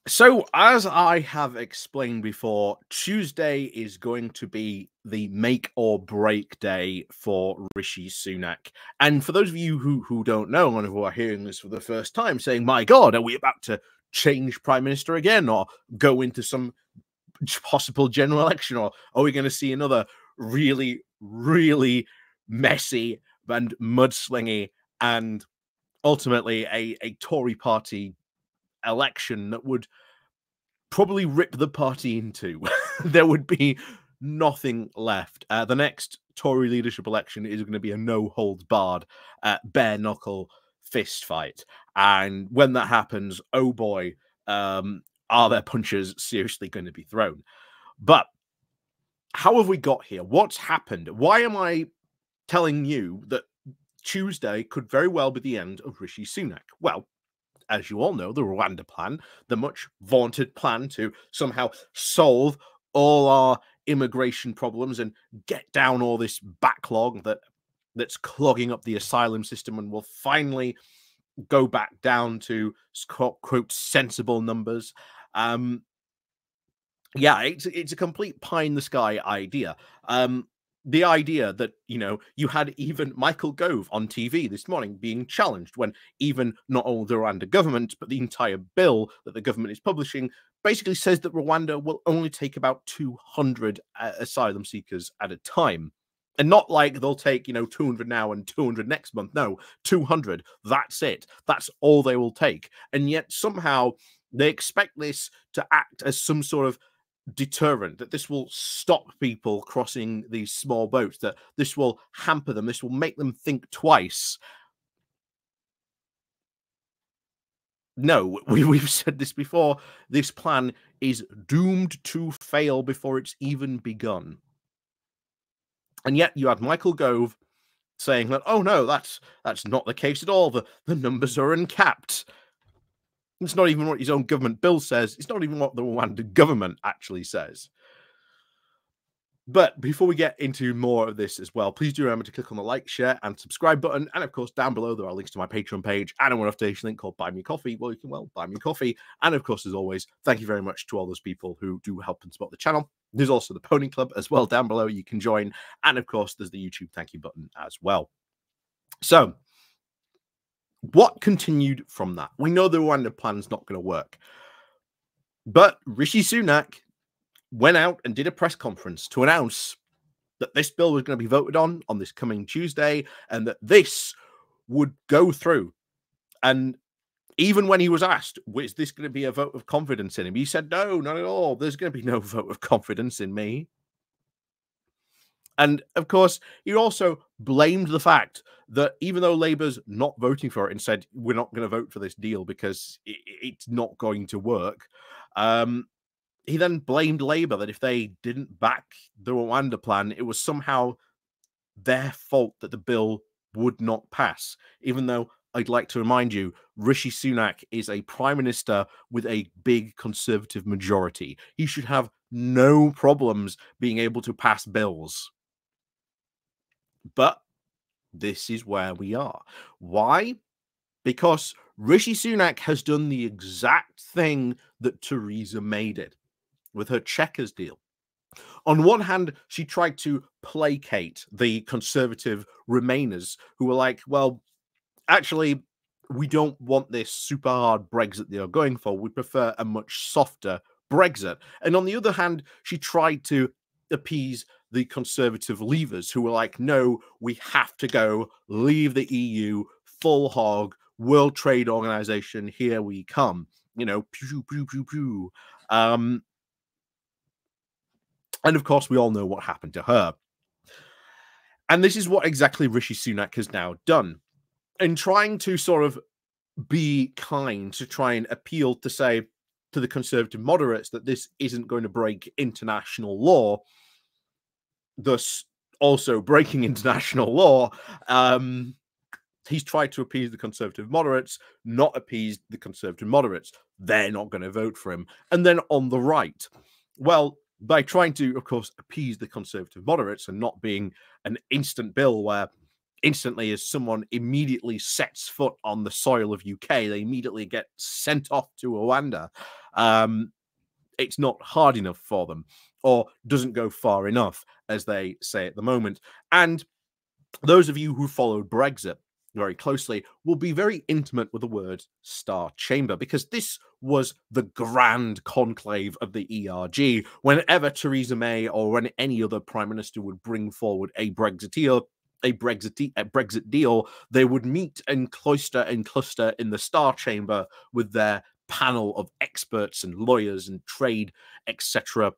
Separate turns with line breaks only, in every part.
So, as I have explained before, Tuesday is going to be the make or break day for Rishi Sunak. And for those of you who don't know and who are hearing this for the first time, saying, "My God, are we about to change Prime Minister again, or go into some possible general election, or are we going to see another really, really messy and mudslingy and ultimately a Tory party election that would probably rip the party in two. There would be nothing left. The next Tory leadership election is going to be a no holds barred, bare knuckle fist fight. And when that happens, oh boy, are their punches seriously going to be thrown? But how have we got here? What's happened? Why am I telling you that Tuesday could very well be the end of Rishi Sunak? Well, as you all know, the Rwanda plan, the much vaunted plan to somehow solve all our immigration problems and get down all this backlog that's clogging up the asylum system, and will finally go back down to quote sensible numbers. Yeah, it's a complete pie in the sky idea. The idea that, you had even Michael Gove on TV this morning being challenged when even not only the Rwanda government, but the entire bill that the government is publishing basically says that Rwanda will only take about 200 asylum seekers at a time. And not like they'll take, 200 now and 200 next month. No, 200. That's it. That's all they will take. And yet somehow they expect this to act as some sort of deterrent, that this will stop people crossing these small boats, that this will hamper them, this will make them think twice. No, we've said this before. This plan is doomed to fail before it's even begun. And yet you had Michael Gove saying that, oh no, that's not the case at all. The numbers are uncapped. It's not even what his own government bill says. It's not even what the Rwanda government actually says. But before we get into more of this as well, please do remember to click on the like, share, and subscribe button. And of course, down below, there are links to my Patreon page and a one-off link called Buy Me Coffee, where you can, buy me coffee. And of course, as always, thank you very much to all those people who do help and support the channel. There's also the Pony Club as well down below. You can join. And of course, there's the YouTube thank you button as well. So, what continued from that? We know the Rwanda plan's not going to work. But Rishi Sunak went out and did a press conference to announce that this bill was going to be voted on this coming Tuesday, and that this would go through. And even when he was asked, is this going to be a vote of confidence in him? He said, no, not at all. There's going to be no vote of confidence in me. And of course, he also blamed the fact that even though Labour's not voting for it and said, we're not going to vote for this deal because it's not going to work, he then blamed Labour that if they didn't back the Rwanda plan, it was somehow their fault that the bill would not pass. Even though I'd like to remind you, Rishi Sunak is a prime minister with a big conservative majority. He should have no problems being able to pass bills. But this is where we are. Why? Because Rishi Sunak has done the exact thing that Theresa May did with her Chequers deal. On one hand, she tried to placate the conservative Remainers who were like, well, actually, we don't want this super hard Brexit they are going for. We prefer a much softer Brexit. And on the other hand, she tried to appease the conservative leavers who were like, no, we have to go, leave the EU, full hog, World Trade Organization, here we come. Pew, pew, pew, pew. And of course, we all know what happened to her. And this is what exactly Rishi Sunak has now done. In trying to sort of be kind, to try and appeal to say to the conservative moderates that this isn't going to break international law, thus also breaking international law, he's tried to appease the conservative moderates, not appease the conservative moderates. They're not going to vote for him. And then on the right, well, by trying to, of course, appease the conservative moderates and not being an instant bill where instantly, as someone immediately sets foot on the soil of UK, they immediately get sent off to Rwanda. It's not hard enough for them, or doesn't go far enough, as they say at the moment. And those of you who followed Brexit very closely will be very intimate with the word Star Chamber, because this was the grand conclave of the ERG. Whenever Theresa May or when any other prime minister would bring forward a Brexit deal, they would meet and cluster in the Star Chamber with their panel of experts and lawyers and trade, etc.,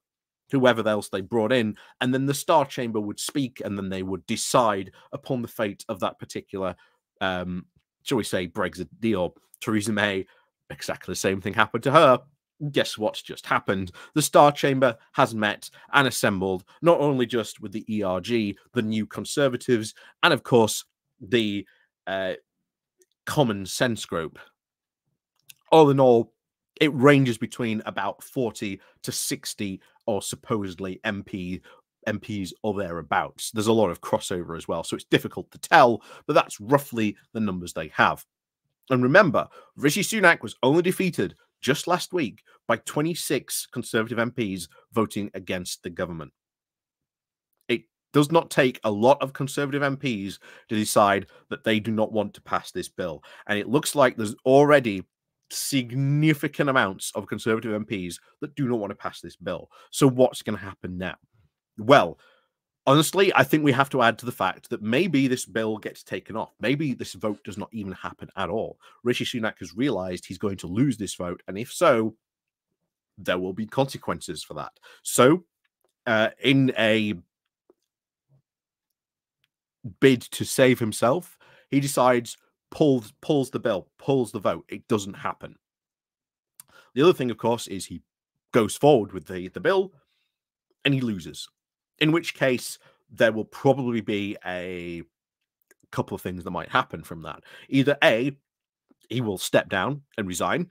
whoever else they brought in, and then the Star Chamber would speak, and then they would decide upon the fate of that particular, shall we say, Brexit deal. Theresa May, exactly the same thing happened to her. Guess what's just happened? The Star Chamber has met and assembled, not only just with the ERG, the New Conservatives, and of course the Common Sense group. All in all, it ranges between about 40 to 60 or supposedly MPs or thereabouts. There's a lot of crossover as well, so it's difficult to tell, but that's roughly the numbers they have. And remember, Rishi Sunak was only defeated just last week by 26 Conservative MPs voting against the government. It does not take a lot of Conservative MPs to decide that they do not want to pass this bill. And it looks like there's already significant amounts of Conservative MPs that do not want to pass this bill. So what's going to happen now? Well, honestly, I think we have to add to the fact that maybe this bill gets taken off. Maybe this vote does not even happen at all. Rishi Sunak has realized he's going to lose this vote, and if so, there will be consequences for that. So, in a bid to save himself, he decides, pulls the bill, pulls the vote. It doesn't happen. The other thing, of course, is he goes forward with the bill and he loses, in which case there will probably be a couple of things that might happen from that. Either A, he will step down and resign,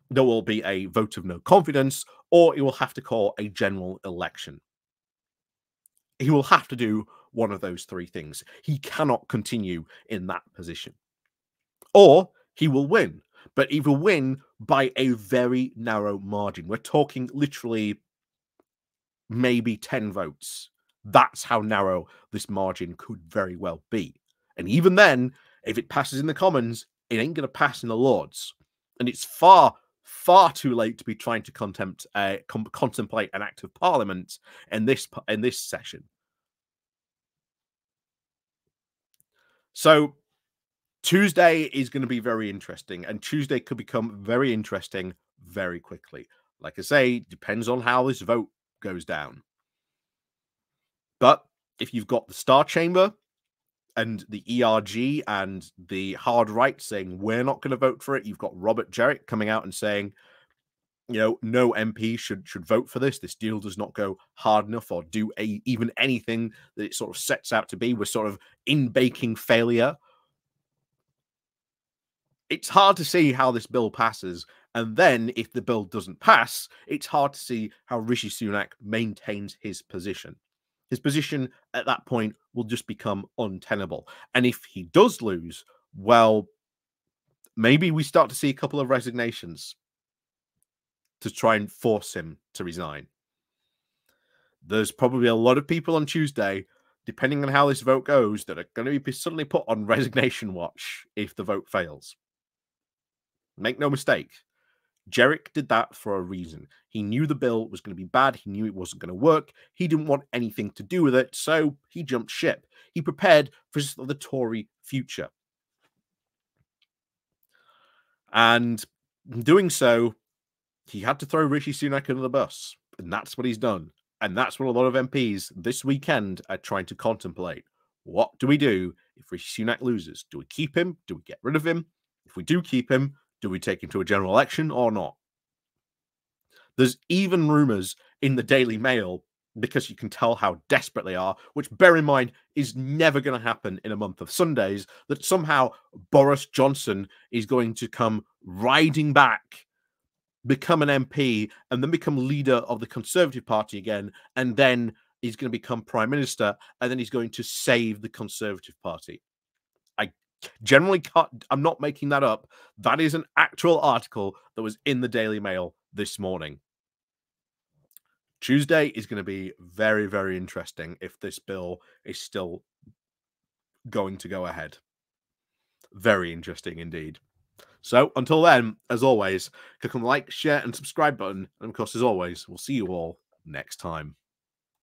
there will be a vote of no confidence, or he will have to call a general election. He will have to do one of those three things. He cannot continue in that position. Or he will win, but he will win by a very narrow margin. We're talking literally maybe 10 votes. That's how narrow this margin could very well be. And even then, if it passes in the Commons, it ain't going to pass in the Lords. And it's far, far too late to be trying to contemplate an act of Parliament in this session. So Tuesday is going to be very interesting, and Tuesday could become very interesting very quickly. Like I say, depends on how this vote goes down. But if you've got the Star Chamber and the ERG and the hard right saying we're not going to vote for it, you've got Robert Jerrick coming out and saying, you know, no MP should vote for this. This deal does not go hard enough or do even anything that it sort of sets out to be. We're sort of in baking failure. It's hard to see how this bill passes. And then if the bill doesn't pass, it's hard to see how Rishi Sunak maintains his position. His position at that point will just become untenable. And if he does lose, well, maybe we start to see a couple of resignations to try and force him to resign. There's probably a lot of people on Tuesday, depending on how this vote goes, that are going to be suddenly put on resignation watch if the vote fails. Make no mistake, Jerrick did that for a reason. He knew the bill was going to be bad. He knew it wasn't going to work. He didn't want anything to do with it, so he jumped ship. He prepared for the Tory future. And in doing so, he had to throw Rishi Sunak under the bus. And that's what he's done. And that's what a lot of MPs this weekend are trying to contemplate. What do we do if Rishi Sunak loses? Do we keep him? Do we get rid of him? If we do keep him, do we take him to a general election or not? There's even rumours in the Daily Mail, because you can tell how desperate they are, which, bear in mind, is never going to happen in a month of Sundays, that somehow Boris Johnson is going to come riding back, become an MP, and then become leader of the Conservative Party again, and then he's going to become Prime Minister, and then he's going to save the Conservative Party. Generally, I'm not making that up. That is an actual article that was in the Daily Mail this morning. Tuesday is going to be very, very interesting if this bill is still going to go ahead. Very interesting indeed. So until then, as always, click on the like, share, and subscribe button. And of course, as always, we'll see you all next time.